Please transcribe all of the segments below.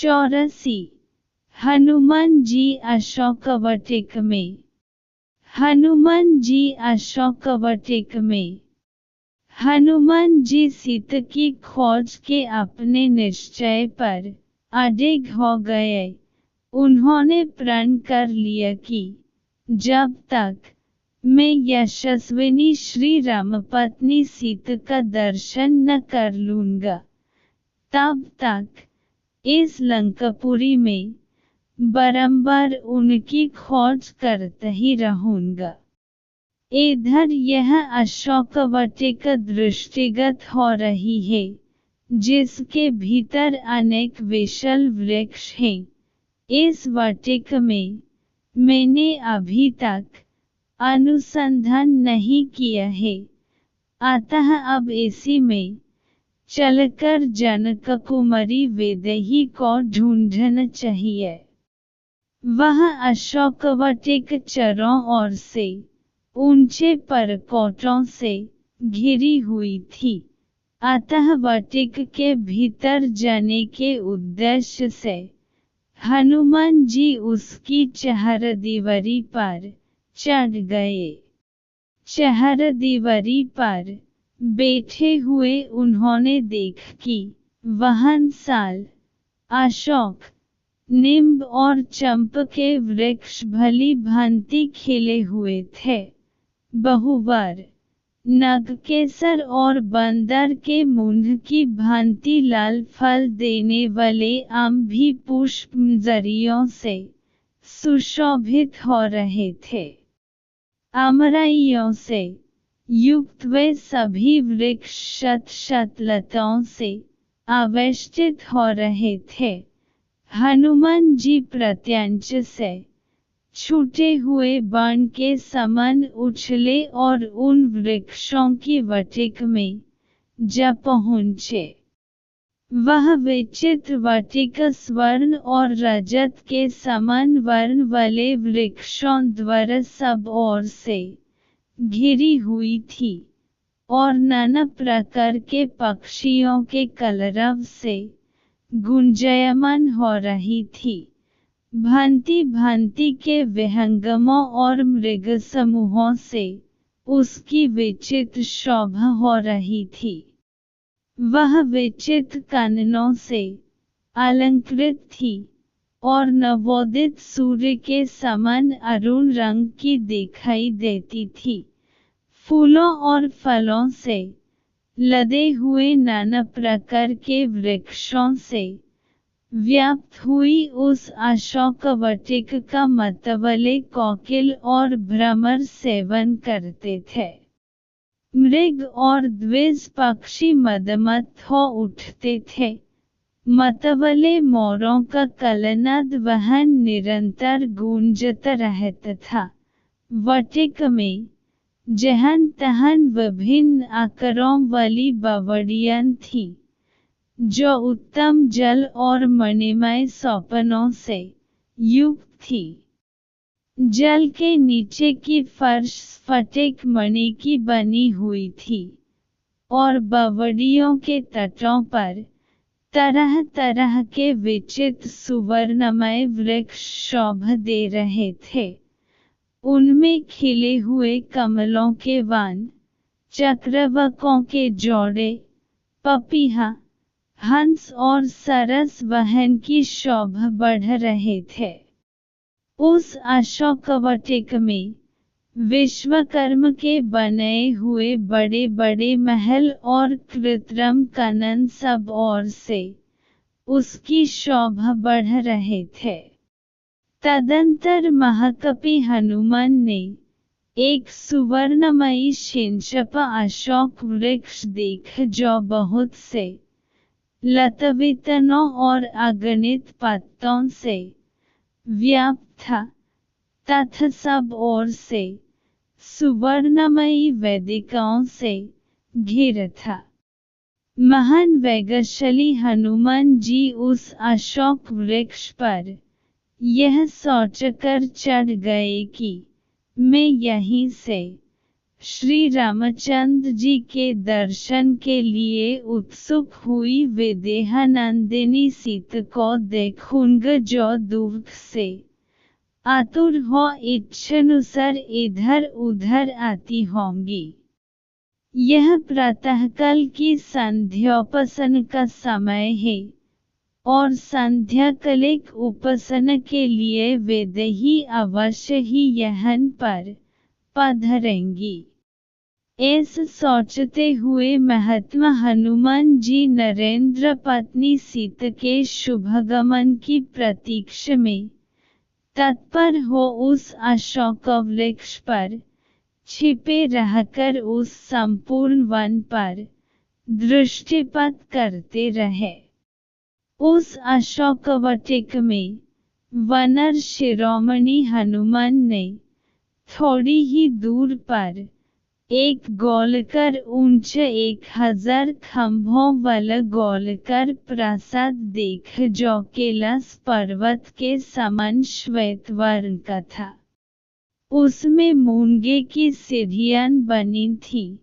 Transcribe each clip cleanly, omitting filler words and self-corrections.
84। हनुमान जी अशोकवटिक में। हनुमान जी अशोकवटिक में। हनुमान जी सीता की खोज के अपने निश्चय पर अडिग हो गए। उन्होंने प्रण कर लिया कि जब तक मैं यशस्विनी श्री रामपत्नी सीता का दर्शन न कर लूँगा, तब तक इस लंकापुरी में बारंबार उनकी खोज करता ही रहूँगा। इधर यह अशोकवटिका दृष्टिगत हो रही है, जिसके भीतर अनेक विशाल वृक्ष हैं। इस वाटिका में मैंने अभी तक अनुसंधान नहीं किया है, अतः अब इसी में चलकर जनककुमारी वैदेही को ढूंढना चाहिए। वह अशोकवटिका चारों ओर से ऊंचे परकोटों से घिरी हुई थी, अतः वाटिका के भीतर जाने के उद्देश्य से हनुमान जी उसकी चहारदीवारी पर चढ़ गए। चहारदीवारी पर बैठे हुए उन्होंने देखा कि वहाँ साल, अशोक, नीम और चंपा के वृक्ष भली भांति खिले हुए थे। बहुवार नागकेसर और बंदर के मूंछ की भांति लाल फल देने वाले आम भी पुष्पमंजरियों से सुशोभित हो रहे थे। अमराइयों से युक्त वे सभी वृक्ष शत शत लताओं से आवेष्टित हो रहे थे। हनुमान जी प्रत्यंच से छूटे हुए बाण के समान उछले और उन वृक्षों की वाटिका में जा पहुँचे। वह विचित्र वाटिका स्वर्ण और रजत के समान वर्ण वाले वृक्षों द्वारा सब ओर से घिरी हुई थी और नाना प्रकार के पक्षियों के कलरव से गुंजायमान हो रही थी। भांति भांति के विहंगमों और मृग समूहों से उसकी विचित्र शोभा हो रही थी। वह विचित्र काननों से अलंकृत थी और नवोदित सूर्य के समान अरुण रंग की दिखाई देती थी। फूलों और फलों से लदे हुए नाना प्रकार के वृक्षों से व्याप्त हुई उस अशोकवटिका का मतवाले कोकिल और भ्रमर सेवन करते थे। मृग और द्विज पक्षी मदमत्त हो उठते थे। मतवाले मोरों का कलनाद वहाँ निरंतर गूंजता रहता था। वाटिका में जहाँ तहाँ विभिन्न आकारों वाली बावड़ियाँ थीं, जो उत्तम जल और मणिमय सोपानों से युक्त थी। जल के नीचे की फर्श स्फटिक मणि की बनी हुई थी और बावड़ियों के तटों पर तरह तरह के विचित्र सुवर्णमय वृक्ष शोभा दे रहे थे। उनमें खिले हुए कमलों के वन, चक्रवाकों के जोड़े, पपीहा, हंस और सरस वहन की शोभा बढ़ रहे थे। उस अशोकवटिका में विश्वकर्मा के बनाए हुए बड़े बड़े महल और कृत्रिम कानन सब ओर से उसकी शोभा बढ़ रहे थे। तदंतर महाकपि हनुमान ने एक सुवर्णमयी शिंशपा अशोक वृक्ष देखा, जो बहुत से लतावितनों और अगणित पत्तों से व्याप्त था तथा सब ओर से सुवर्णमयी वेदिकाओं से घिरा था। महान वेगशाली हनुमान जी उस अशोक वृक्ष पर यह सोचकर चढ़ गए कि मैं यहीं से श्री रामचंद्र जी के दर्शन के लिए उत्सुक हुई विदेहानंदिनी सीता को देखूंगा जो दुख से आतुर हो इच्छानुसार इधर उधर आती होंगी। यह प्रातःकाल की संध्योपासना का समय है और संध्याकालिक उपासना के लिए वेदेही अवश्य ही यहाँ पर पधारेंगी। ऐसा सोचते हुए महात्मा हनुमान जी नरेंद्र पत्नी सीता के शुभागमन की प्रतीक्षा में तत्पर हो उस अशोक वृक्ष पर छिपे रहकर उस संपूर्ण वन पर दृष्टिपात करते रहे। उस अशोक वाटिका में वानर शिरोमणि हनुमान ने थोड़ी ही दूर पर एक गोलाकार ऊंचा 1000 खंभों वाला गोलाकार प्रासाद देखा जो कैलाश पर्वत के समान श्वेत वर्ण का था। उसमें मूंगे की सीढ़ियां बनी थीं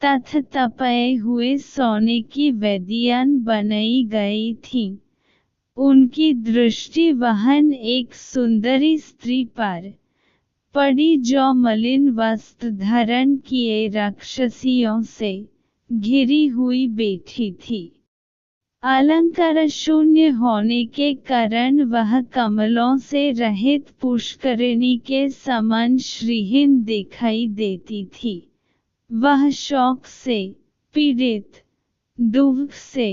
तथा तपाए हुए सोने की वेदियां बनाई गई थीं। उनकी दृष्टि वहां एक सुंदरी स्त्री पर पड़ी जो मलिन वस्त्र धारण किए राक्षसियों से घिरी हुई बैठी थी। अलंकार शून्य होने के कारण वह कमलों से रहित पुष्करिणी के समान श्रीहीन दिखाई देती थी। वह शोक से पीड़ित, दुख से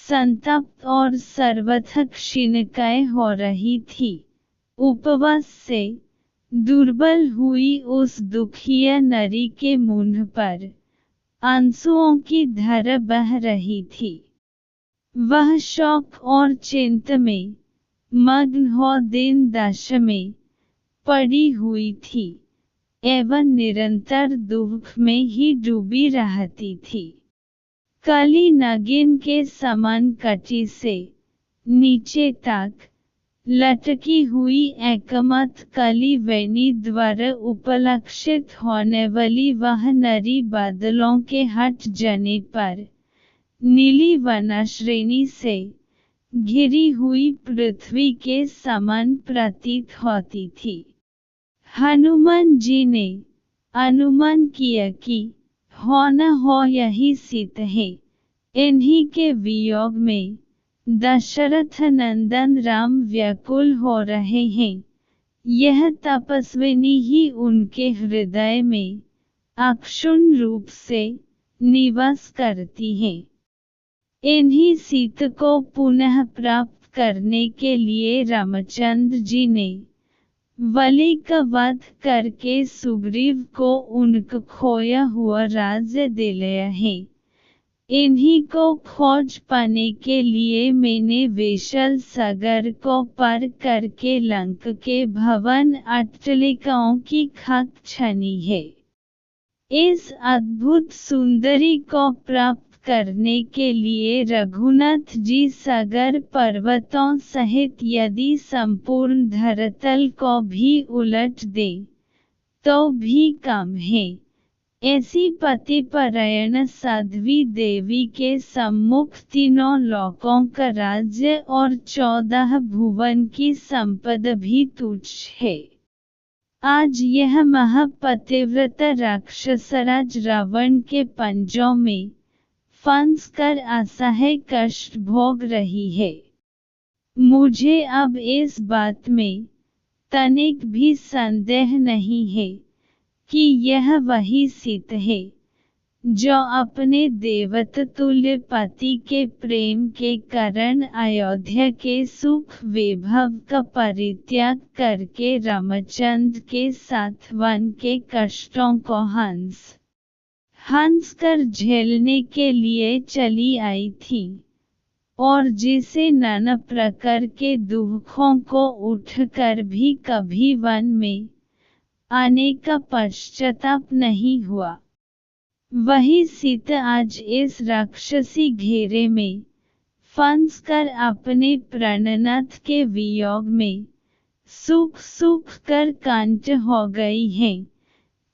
संतप्त और सर्वथा क्षीणकाय हो रही थी। उपवास से दुर्बल हुई उस दुखिया नारी के मुंह पर आंसुओं की धारा बह रही थी। वह शोक और चिंता में मग्न हो दिन दशा में पड़ी हुई थी एवं निरंतर दुख में ही डूबी रहती थी। काली नागिन के समान कटी से नीचे तक लटकी हुई एकमत काली वेणी द्वारा उपलक्षित होने वाली वह नारी बादलों के हट जाने पर नीली वनश्रेणी से घिरी हुई पृथ्वी के समान प्रतीत होती थी। हनुमान जी ने अनुमान किया कि हो न हो यही सीता है। इन्हीं के वियोग में दशरथ नंदन राम व्याकुल हो रहे हैं। यह तपस्विनी ही उनके हृदय में अक्षुण्ण रूप से निवास करती है। इन्हीं सीता को पुनः प्राप्त करने के लिए रामचंद्र जी ने बलि का वध करके सुग्रीव को उनका खोया हुआ राज्य दिलाया है। इन्हीं को खोज पाने के लिए मैंने विशाल सागर को पार करके लंका के भवन अट्टालिकाओं की खाक छानी है। इस अद्भुत सुंदरी को प्राप्त करने के लिए रघुनाथ जी सागर पर्वतों सहित यदि संपूर्ण धरातल को भी उलट दे तो भी कम है। ऐसी पतिपरायण साध्वी देवी के सम्मुख तीनों लोकों का राज्य और 14 भुवन की संपदा भी तुच्छ है। आज यह महापतिव्रता राक्षसराज रावण के पंजों में फंसकर असह्य कष्ट भोग रही है। मुझे अब इस बात में तनिक भी संदेह नहीं है कि यह वही सीता है जो अपने देवतुल्य पति के प्रेम के कारण अयोध्या के सुख वैभव का परित्याग करके रामचंद्र के साथ वन के कष्टों को हंस कर झेलने के लिए चली आई थी और जिसे नाना प्रकार के दुखों को उठकर भी कभी वन में आने का पश्चाताप नहीं हुआ। वही सीता आज इस राक्षसी घेरे में फंसकर अपने प्राणनाथ के वियोग में सूख कर कांट हो गई है।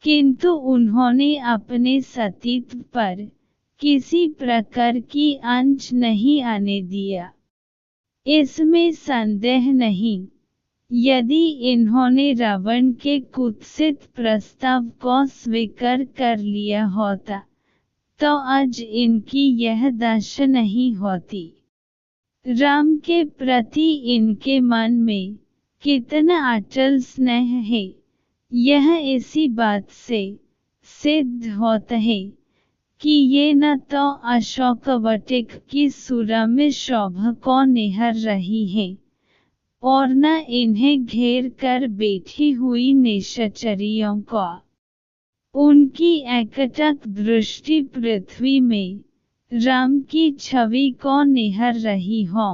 किंतु उन्होंने अपने सतीत्व पर किसी प्रकार की आंच नहीं आने दिया। इसमें संदेह नहीं, यदि इन्होंने रावण के कुत्सित प्रस्ताव को स्वीकार कर लिया होता, तो आज इनकी यह दशा नहीं होती। राम के प्रति इनके मन में कितना अटल स्नेह है, यह इसी बात से सिद्ध होता है कि ये न तो अशोक वाटिक की सुरम्य शोभा को निहार रही हैं, और न इन्हें घेर कर बैठी हुई निशाचरियों को। उनकी एकटक दृष्टि पृथ्वी में राम की छवि को निहार रही हो।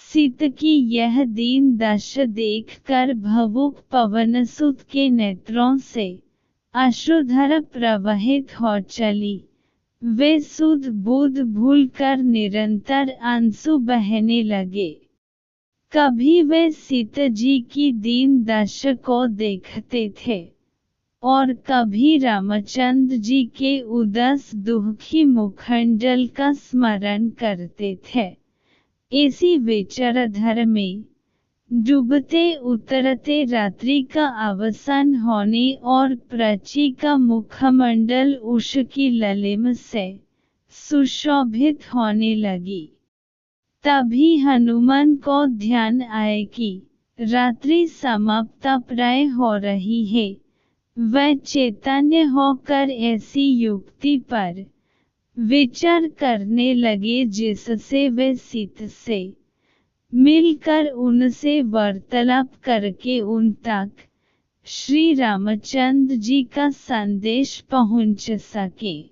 सीता की यह दीन दशा देखकर भावुक पवनसुत के नेत्रों से अश्रुधारा प्रवाहित हो चली। वे सुध बुध भूलकर निरंतर आंसू बहने लगे। कभी वे सीता जी की दीन दशा को देखते थे और कभी रामचंद्र जी के उदास दुखी मुखमंडल का स्मरण करते थे। इसी विचारधारा में डूबते उतरते रात्रि का अवसान होने और प्राची का मुखमंडल उषा की ललिमा से सुशोभित होने लगी। तभी हनुमान को ध्यान आया कि रात्रि समाप्ता प्राय हो रही है। वह चैतन्य होकर ऐसी युक्ति पर विचार करने लगे जिससे वे सीता से मिलकर उनसे वार्तालाप करके उन तक श्री रामचंद्र जी का संदेश पहुंच सके।